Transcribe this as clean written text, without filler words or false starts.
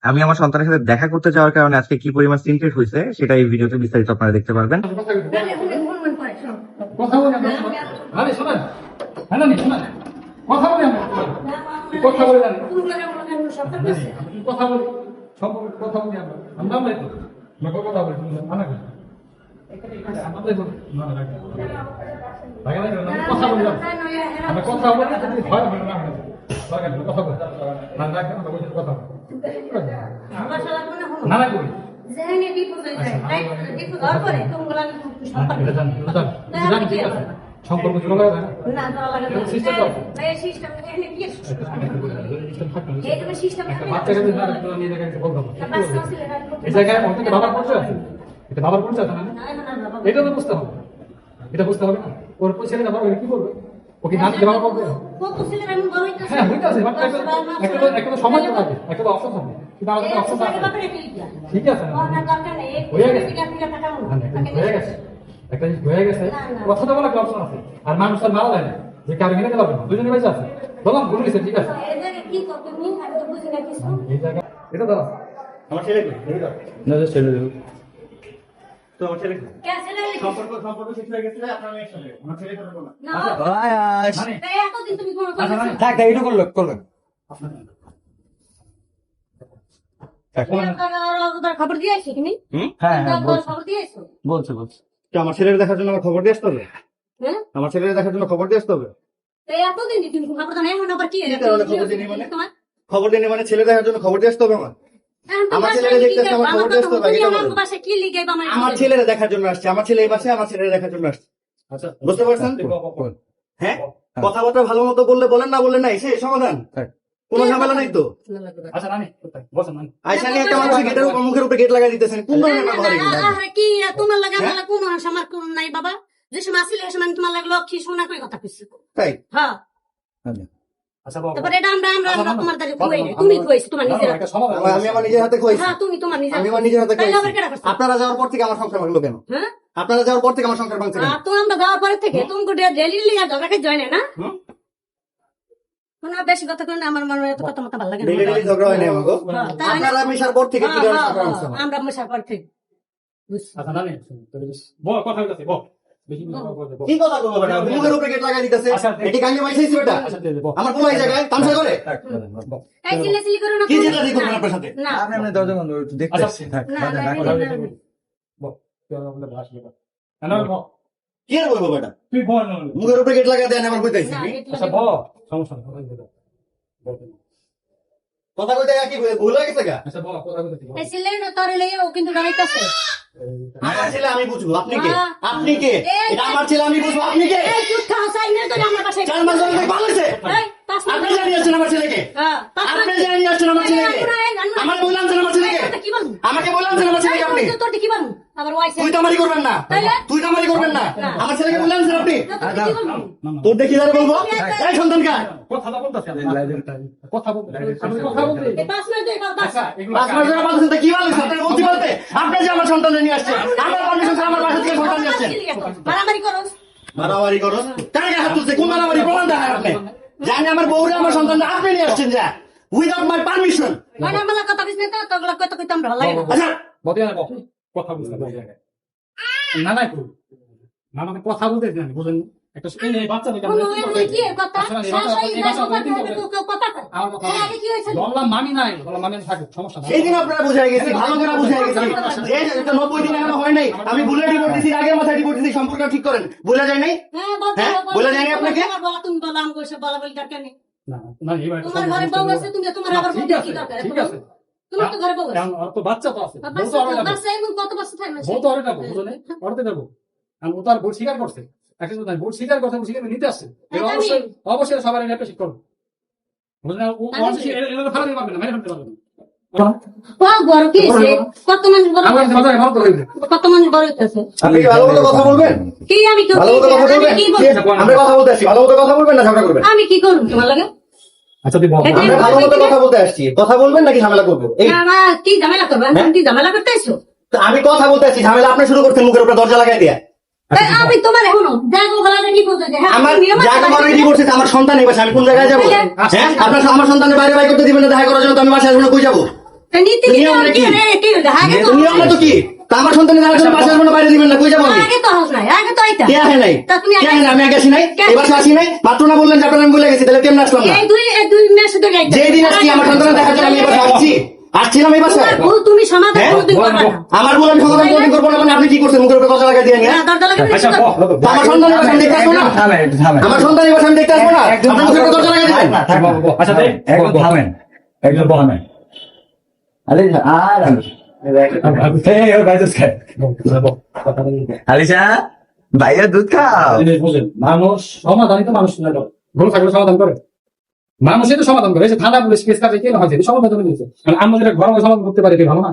আমি আমার সন্তানের সাথে দেখা করতে যাওয়ার কারণে আজকে কি পরিমাণ সিনক্রেট হয়েছে সেটা এই ভিডিওতে বিস্তারিত আপনারা দেখতে পারবেন। কথা বলি আমরা। আরে শোনেন, হ্যাঁ না শোনেন, কথা বলি আমরা, কথা বলি জানি, কথা বলি সব কথা বলি আমরা, আমরা আমরাই তো আমরা কথা বলি মানা করি আমাদের না লাগে লাগে না কথা বলি আমরা কথা বলি যদি ভয় হবে না লাগে না কথা বলি না লাগে না কথা না না করি জেনে বিপদ হয়ে যায় তাই বিপদ হওয়ার পরে তোমরা সম্পর্ক শুরু করা যায় না না লাগে না সিস্টেম এই সিস্টেম এখানে কি আছে এই যে সিস্টেম একটা বাচ্চাকে যদি না নিয়ে দেখে বলতাম এই জায়গায় অন্তত বাবার পরিচয় আছে, এটা বাবার পরিচয় আছে না, এটা তো বুঝতে হবে, এটা বুঝতে হবে না ওর ছেলেটা বড় কি করবে, ওকে না দিলে বাবা করবে কত ছেলেরা এমন বড় হইতাছে। হ্যাঁ হইতাছে বাট একটা তো সমাজ থাকে, একটা তো অপশন থাকে, কিন্তু আমাদের অপশন থাকে ঠিক আছে না হয়ে গেছে হয়ে গেছে একটা জিনিস হয়ে গেছে কথা তো বলা একটা অপশন আছে আর মানুষ আর মারা যায় না যে কারো মেনে পারবে না দুজনে বেঁচে আছে বললাম ভুল গেছে ঠিক আছে কি করতে নি আমি তো বুঝি না কিছু এই জায়গা এটা দাও আমার ছেলে কই? না ছেলে দেব তো আমার ছেলে কই? কে ছেলে সম্পর্ক শেষ হয়ে গেছে আপনার মেয়ের সাথে। আমার ছেলে কথা বলো না মানে এই এতদিন তুমি কোন কথা থাক এটা করলো খবর দিয়েছি কি নি হ্যাঁ খবর দিয়েছো বলছে আমার ছেলের দেখার জন্য আমার খবর দিয়ে আসতে হবে, হ্যাঁ আমার ছেলের দেখার জন্য খবর দিয়ে আসতে হবে। তো এতদিন তুমি খবর দাও না এখন আবার কি খবর দিনি মানে খবর দিনি মানে ছেলে দেখার জন্য খবর দিয়ে আসতে হবে আমার ছেলেরা দেখতে আসছে, আমার খবর দিয়ে আসতে হবে আগে এটা বলো। বাসা কি লিখে বা আমার ছেলেরা দেখার জন্য আসছে, আমার ছেলে এই বাসায় আমার ছেলেরা দেখার জন্য আসছে। আচ্ছা বুঝতে পারছেন? হ্যাঁ কথাবার্তা ভালো মতো বললে বলেন, না বললে নাই, সেই সমাধান, কোনো ঝামেলা নাই তো। আচ্ছা রানী বসেন রানী আইসা নিয়ে একটা মানুষ গেটের উপর মুখের উপরে গেট লাগাই দিতেছেন, কোন ধরনের ব্যবহার এগুলো? আরে কি তোমার লাগা বলা কোন আমার কোন নাই বাবা যে সময় আসলে সে মানে তোমার লাগলো লক্ষ্মী সোনা করে কথা কইছি তাই হ্যাঁ আচ্ছা বাবা তারপরে এটা আমরা তোমার দ্বারা খুয়াই না তুমি খুয়াইছো তোমার নিজের হাতে। একটা সমাধান আমি আমার নিজের হাতে খুয়াইছি, হ্যাঁ তুমি তোমার নিজের আমি আমার নিজের হাতে তাইলে আবার খুয়াইছি। কেডা করছে? আপনারা যাওয়ার পর থেকে আমার সংসার ভাঙলো কেন? হ্যাঁ আপনারা যাওয়ার পর থেকে আমার সংসার ভাঙছে কেন? আর তো আমরা যাওয়ার পরে থেকে তুমি ডেলি লিগা ঝগড়া খাই জয় না হুম? কোন বেশি কথা কই না আমার মনে এত কথা মত ভালো লাগে না ডেলি ডেলি ঝগড়া হয় না আমাকে। হ্যাঁ, তাই না? আপনারা মিশার পর থেকে কি ধরনের সংসার ভাঙছে আমার? আমরা মশার পর থেকে বুঝছি আচ্ছা রানী বল কথা হইতাছে বল বেশি বল কি কথা বলবো বেটা? মুখের উপরে গেট লাগাই দিতেছে, এটি কাঙ্গে মাইছাইছি বেটা। আচ্ছা দে বল আমার পোলা এই জায়গায় তামসা করে এই চিল্লাচিল্লি করো না কি যেটা দেখুন আপনার সাথে। না আপনি দরজা বন্ধ একটু দেখতে আচ্ছা, আসছি। না, না, না, কথা না, হইতাছে না। বল তুই আমাদের ভাষা বল না বল কি আর বলবো বেটা? তুই বল না মুখের উপরে গেট লাগাই দেন আমার কইতাইছি। না, আচ্ছা বল সমস্যা না কথা বল কথা কইতে কি ভুল হয়ে গেছে গা? আচ্ছা বল কথা বলতে বল এই ছেলে না তোর লইয়া ও কিন্তু ডরাইতাছে আমার ছেলে আমি বুঝবো, আপনি কে? হ্যাঁ। আপনি কে? এটা আমার ছেলে আমি বুঝবো, আপনি কে? এই তুই খাওয়াই না তোর আমার বাসায় 4 মাস ধরে ভালো হয়েছে। এই পাঁচ আপনি মিনিট জানিয়ে আসছেন আমার ছেলেকে, হ্যাঁ পাঁচ আপনি মিনিট জানিয়ে আসছেন আমার ছেলেকে, আমার বললাম যে আমার ছেলেকে, কি বলবো আমাকে বললাম যে আমার ছেলেকে আপনি। তোর কি বলবো আবার ওয়াইছে তুই তো আমারই করবেন না, তাইলে? তুই তো আমারই করবেন না, না। আমার ছেলেকে বললাম যে আপনি। কি বলবো তোর দেখি যারা বলবো, এই সন্তান কার? কথা বলতাছে কথা বলতে আমি কথা বলতে এই পাঁচ মিনিট দেখ পাঁচ আচ্ছা এগুলো 5 মাস ধরে বলতেছেন তো কি বলেন? আপনার বলতে বলতে আপনি যে আমার সন্তান নিয়ে আসছেন, আমার পারমিশন ছাড়া আমার বাসা থেকে সন্তান নিয়ে আসছেন। মারামারি করো মারামারি করো? কার গায়ে হাত তুলছে? কোন মারামারি? প্রমাণ দেখায় আপনি। জানি আমার বউরে আমার সন্তানটা আপনি নিয়ে আসছেন যা, উইদাউট মাই পারমিশন। মানে আমার কথা কইছ না তো তোগুলা কত কইতাম ভালো লাগে না আচ্ছা বলতে না বল কথা বুঝতে পারি না না একটু না মানে কথা বলতে জানি বুঝেন একটা এই বাচ্চা দেখে কোনো এমনি কি এর কথা শাশাই দেখো তো কথা কয় আমার কথা আগে কি হইছে বললাম মামি নাই বললাম মামি থাকে সমস্যা নাই সেই দিন আপনারা বুঝাই গেছি, ভালো করে বুঝাই গেছি যে এটা 90 দিন এখনো হয় নাই, আমি ভুলে রিপোর্ট দিছি, আগের মাথায় রিপোর্ট দিছি, সম্পর্ক ঠিক করেন, ভুলে যায় নাই? হ্যাঁ বলতে হ্যাঁ, বলে জানি আপনাকে? বলা তুমি বলা আমি কইছে বলা বলি দরকার নেই না না এবার তোমার ঘরে বউ আছে তুমি তোমার আবার বউ কি দরকার ঠিক আছে তোমার তো ঘরে বউ আছে কারণ ওর তো বাচ্চা তো আছে বউ তো আরে বাচ্চা এবং কত বছর থাকে না বউ তো আরে যাবো বুঝলে অর্ধে যাবো আর ও তো আর ভোট স্বীকার করছে একটা কথা ভোট স্বীকার করছে স্বীকার নিতে আসছে অবশ্যই অবশ্যই সবার এটা স্বীকার করবে বুঝলেন ও অবশ্যই এটা ফালাতে পারবে না মেরে ফেলতে পারবে না ও বড় কি হইছে কত মানুষ বড় আমার মাথায় ভালো তো হইবে কত মানুষ বড় হইতেছে আপনি কি ভালো মতো কথা বলবেন? কি আমি কি ভালো মতো কথা বলবেন? কি বলবো আমরা কথা বলতে আসছি, ভালো মতো কথা বলবেন না ঝগড়া করবেন? আমি কি করব তোমার লাগে আচ্ছা তুই বল আমরা ভালো মতো কথা বলতে আসছি, কথা বলবেন নাকি ঝামেলা করবো? এই আমার কি ঝামেলা করবে তুমি কি ঝামেলা করতে আইছো তো আমি কথা বলতে আসছি, ঝামেলা আপনি শুরু করছেন মুখের উপরে দরজা লাগাই দিয়া। তাই আমি তোমার এখনো দেখো গলাটা কি বলতে হ্যাঁ আমার যাকে মারা কি করছে আমার সন্তান এই বাসায়, আমি কোন জায়গায় যাবো? হ্যাঁ, আপনার আমার সন্তানের বাইরে বাইরে করতে দিবেন না দেখা করার জন্য, তো আমি বাসায় আসবো না, কই যাবো? নীতি নিয়ম কি নাকি? রে? কি হইলো? আগে তো নিয়ম না তো কি? তা আমার সন্তানের আলোচনা বাসার জন্য বাইরে দিবেন না, কই যাবো আমি? আগে তো হাস নাই, আগে তো আইতা। কে আহে নাই? তা তুমি কে আহে নাই? আমি আগে আসি নাই? এবার তো আসি নাই? মাত্র না বললেন যে আপনার আমি বলে গেছি, তাহলে কেমন আসলাম না? এই দুই মেয়ের সাথে গাইতা। যেই দিন আসছি আমার সন্তানের দেখার জন্য আমি এবার আসছি, আসছিলাম এই বাসায়। ভুল তুমি সমাধান হ্যাঁ? কোনোদিন করবা না। আমার বলে আমি সমাধান কোনোদিন করবো না, মানে আপনি কি করছেন? মুখের উপরে কথা লাগাই দিয়ে নিয়ে? না, দরজা লাগাই দিয়েছো আচ্ছা তো? বল, তা আমার সন্তানের বাসা আমি দেখতে আসবো না? একটু থামেন। আমার সন্তানের বাসা আমি দেখতে আসবো না? আপনার মুখের উপরে কথা লাগাই দিবেন? আচ্ছা তাই একটু থামেন। একটু থামেন। আলিশা ভাইয়া দুধ খাও। মানুষ সমাধানই তো মানুষ না ভুল থাকলে সমাধান করে মানুষই তো সমাধান করে থানা পুলিশ কেস কাজে কেন হয়েছে সমাধান করে দিয়েছে আমরা যেটা ঘর সমাধান করতে পারি ভালো না